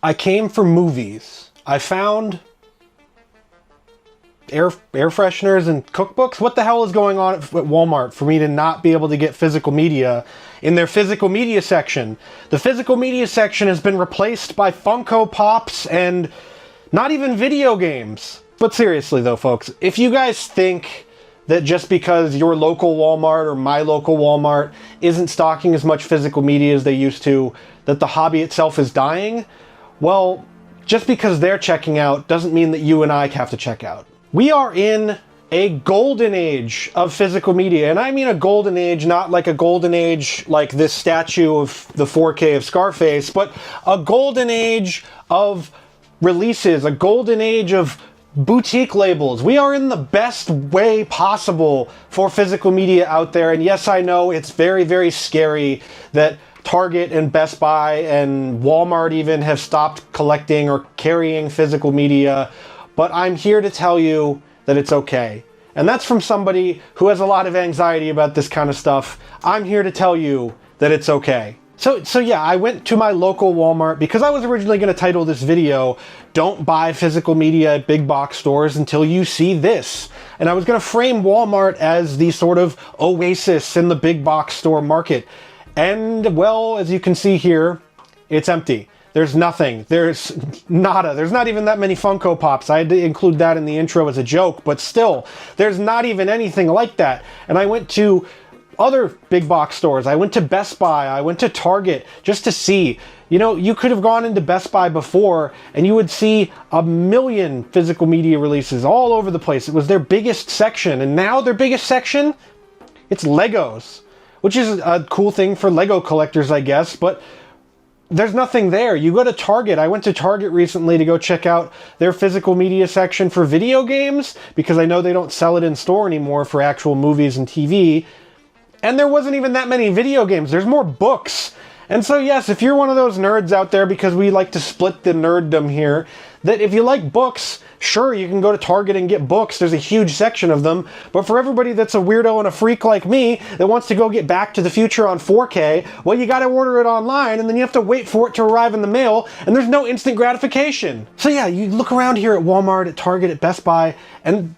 I came for movies. I found air fresheners and cookbooks. What the hell is going on at Walmart for me to not be able to get physical media in their physical media section? The physical media section has been replaced by Funko Pops and not even video games. But seriously though, folks, if you guys think that just because your local Walmart or my local Walmart isn't stocking as much physical media as they used to, that the hobby itself is dying, well, just because they're checking out doesn't mean that you and I have to check out. We are in a golden age of physical media, and I mean a golden age, not like a golden age like this statue of the 4K of Scarface, but a golden age of releases, a golden age of boutique labels. We are in the best way possible for physical media out there, and yes, I know it's very, very scary that Target and Best Buy and Walmart even have stopped collecting or carrying physical media, but I'm here to tell you that it's okay. And that's from somebody who has a lot of anxiety about this kind of stuff. I'm here to tell you that it's okay. So yeah, I went to my local Walmart because I was originally going to title this video, "Don't Buy Physical Media at Big Box Stores Until You See This." And I was going to frame Walmart as the sort of oasis in the big box store market. And well, as you can see here, it's empty. There's nothing. There's nada. There's not even that many Funko Pops. I had to include that in the intro as a joke, but still, there's not even anything like that. And I went to other big box stores. I went to Best Buy. I went to Target just to see. You know, you could have gone into Best Buy before and you would see a million physical media releases all over the place. It was their biggest section. And now their biggest section, it's Legos, which is a cool thing for Lego collectors, I guess, but there's nothing there. You go to Target. I went to Target recently to go check out their physical media section for video games because I know they don't sell it in store anymore for actual movies and TV. And there wasn't even that many video games. There's more books. And so yes, if you're one of those nerds out there, because we like to split the nerddom here, that if you like books, sure, you can go to Target and get books. There's a huge section of them. But for everybody that's a weirdo and a freak like me that wants to go get Back to the Future on 4K, well, you got to order it online and then you have to wait for it to arrive in the mail, and there's no instant gratification. So yeah, you look around here at Walmart, at Target, at Best Buy, and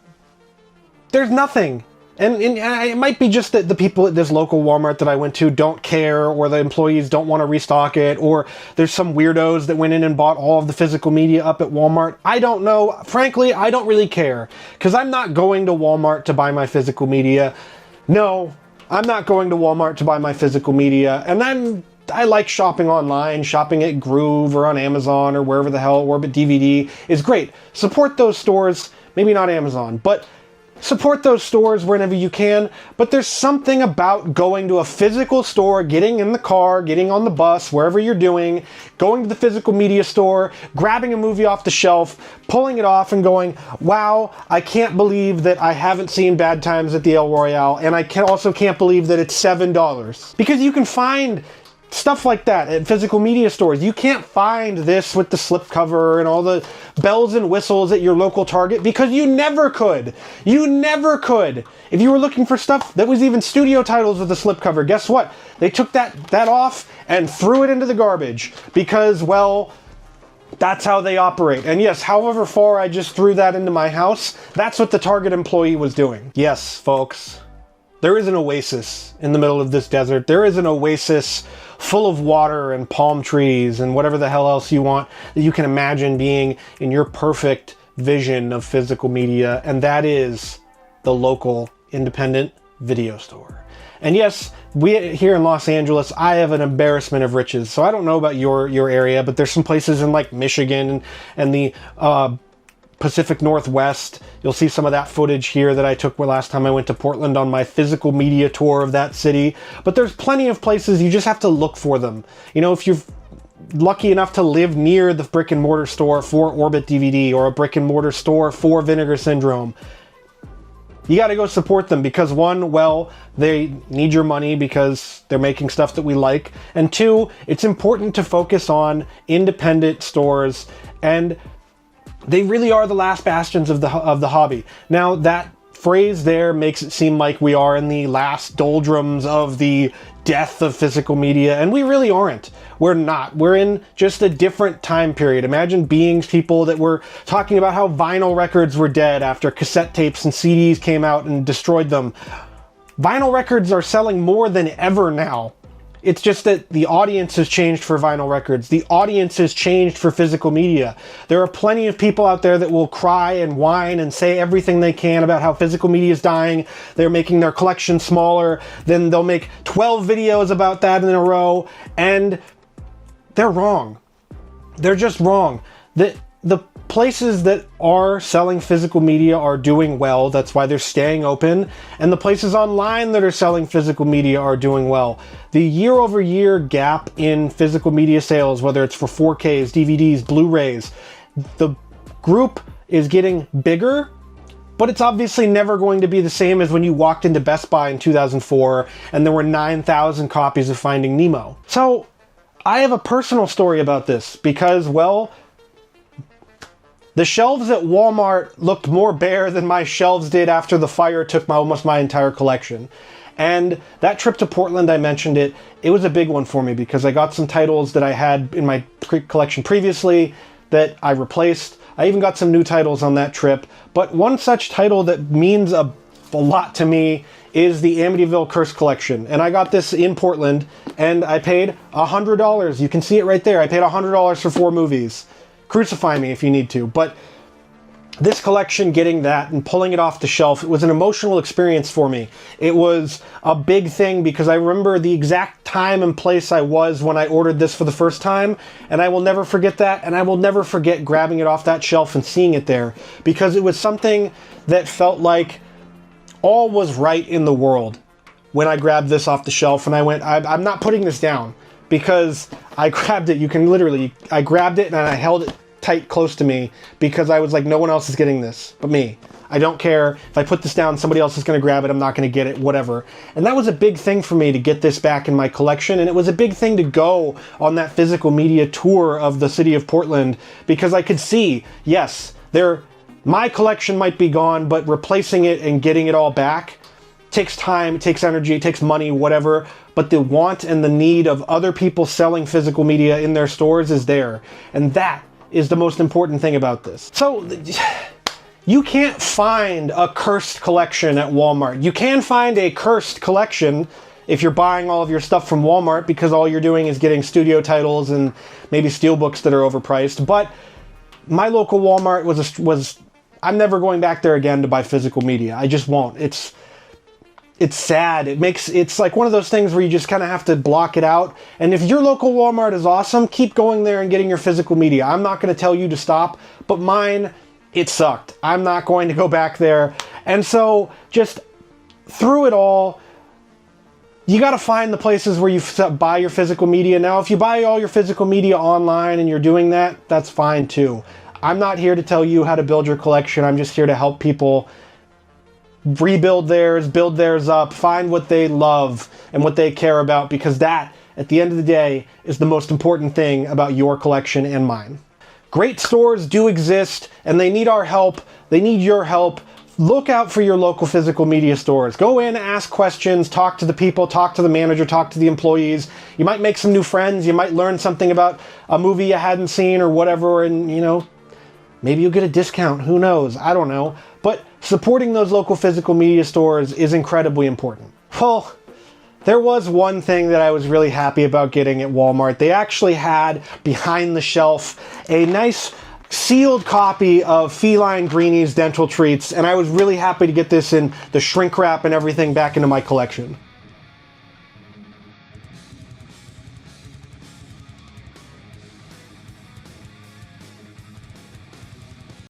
there's nothing. And it might be just that the people at this local Walmart that I went to don't care, or the employees don't want to restock it, or there's some weirdos that went in and bought all of the physical media up at Walmart. I don't know. Frankly, I don't really care, because I'm not going to Walmart to buy my physical media. No, I'm not going to Walmart to buy my physical media, and I like shopping online. Shopping at Groove or on Amazon or wherever the hell, Orbit DVD is great. Support those stores, maybe not Amazon, but support those stores whenever you can. But there's something about going to a physical store, getting in the car, getting on the bus, wherever you're doing, going to the physical media store, grabbing a movie off the shelf, pulling it off and going, wow, I can't believe that I haven't seen Bad Times at the El Royale, and I also can't believe that it's $7. Because you can find stuff like that at physical media stores. You can't find this with the slipcover and all the bells and whistles at your local Target because you never could. You never could. If you were looking for stuff that was even studio titles with a slipcover, guess what? They took that off and threw it into the garbage because, well, that's how they operate. And yes, however far I just threw that into my house, that's what the Target employee was doing. Yes, folks, there is an oasis in the middle of this desert. There is an oasis full of water and palm trees and whatever the hell else you want that you can imagine being in your perfect vision of physical media, and that is the local independent video store. And yes, we here in Los Angeles, I have an embarrassment of riches. So I don't know about your area, but there's some places in like Michigan and the Pacific Northwest. You'll see some of that footage here that I took last time I went to Portland on my physical media tour of that city. But there's plenty of places, you just have to look for them. You know, if you're lucky enough to live near the brick and mortar store for Orbit DVD or a brick and mortar store for Vinegar Syndrome, you got to go support them because one, well, they need your money because they're making stuff that we like. And two, it's important to focus on independent stores, and they really are the last bastions of the hobby. Now, that phrase there makes it seem like we are in the last doldrums of the death of physical media, and we really aren't. We're not. We're in just a different time period. Imagine being people that were talking about how vinyl records were dead after cassette tapes and CDs came out and destroyed them. Vinyl records are selling more than ever now. It's just that the audience has changed for vinyl records. The audience has changed for physical media. There are plenty of people out there that will cry and whine and say everything they can about how physical media is dying. They're making their collection smaller. Then they'll make 12 videos about that in a row. And they're wrong. They're just wrong. The places that are selling physical media are doing well. That's why they're staying open. And the places online that are selling physical media are doing well. The year-over-year gap in physical media sales, whether it's for 4Ks, DVDs, Blu-rays, the group is getting bigger, but it's obviously never going to be the same as when you walked into Best Buy in 2004 and there were 9,000 copies of Finding Nemo. So I have a personal story about this because, well, the shelves at Walmart looked more bare than my shelves did after the fire took almost my entire collection. And that trip to Portland, I mentioned it, it was a big one for me because I got some titles that I had in my collection previously that I replaced. I even got some new titles on that trip. But one such title that means a lot to me is the Amityville Curse Collection. And I got this in Portland and I paid $100. You can see it right there. I paid $100 for 4 movies. Crucify me if you need to, but this collection, getting that and pulling it off the shelf, it was an emotional experience for me. It was a big thing because I remember the exact time and place I was when I ordered this for the first time, and I will never forget that, and I will never forget grabbing it off that shelf and seeing it there, because it was something that felt like all was right in the world when I grabbed this off the shelf, and I went, I'm not putting this down, because I grabbed it, I grabbed it and I held it tight close to me because I was like, no one else is getting this but me. I don't care. If I put this down, somebody else is going to grab it. I'm not going to get it, whatever. And that was a big thing for me to get this back in my collection. And it was a big thing to go on that physical media tour of the city of Portland because I could see, yes, my collection might be gone, but replacing it and getting it all back takes time, it takes energy, it takes money, whatever, but the want and the need of other people selling physical media in their stores is there. And that is the most important thing about this. So, you can't find a cursed collection at Walmart. You can find a cursed collection if you're buying all of your stuff from Walmart because all you're doing is getting studio titles and maybe steelbooks that are overpriced. But my local Walmart was I'm never going back there again to buy physical media. I just won't. It's sad. It's like one of those things where you just kind of have to block it out. And if your local Walmart is awesome, keep going there and getting your physical media. I'm not going to tell you to stop, but mine, it sucked. I'm not going to go back there. And so just through it all, you got to find the places where you buy your physical media. Now, if you buy all your physical media online and you're doing that, that's fine too. I'm not here to tell you how to build your collection. I'm just here to help people rebuild theirs, build theirs up, find what they love and what they care about, because that, at the end of the day, is the most important thing about your collection and mine. Great stores do exist, and they need our help. They need your help. Look out for your local physical media stores. Go in, ask questions, talk to the people, talk to the manager, talk to the employees. You might make some new friends. You might learn something about a movie you hadn't seen or whatever, and, maybe you'll get a discount. Who knows? I don't know. But supporting those local physical media stores is incredibly important. Well, there was one thing that I was really happy about getting at Walmart. They actually had behind the shelf a nice sealed copy of Feline Greenies Dental Treats, and I was really happy to get this in the shrink wrap and everything back into my collection.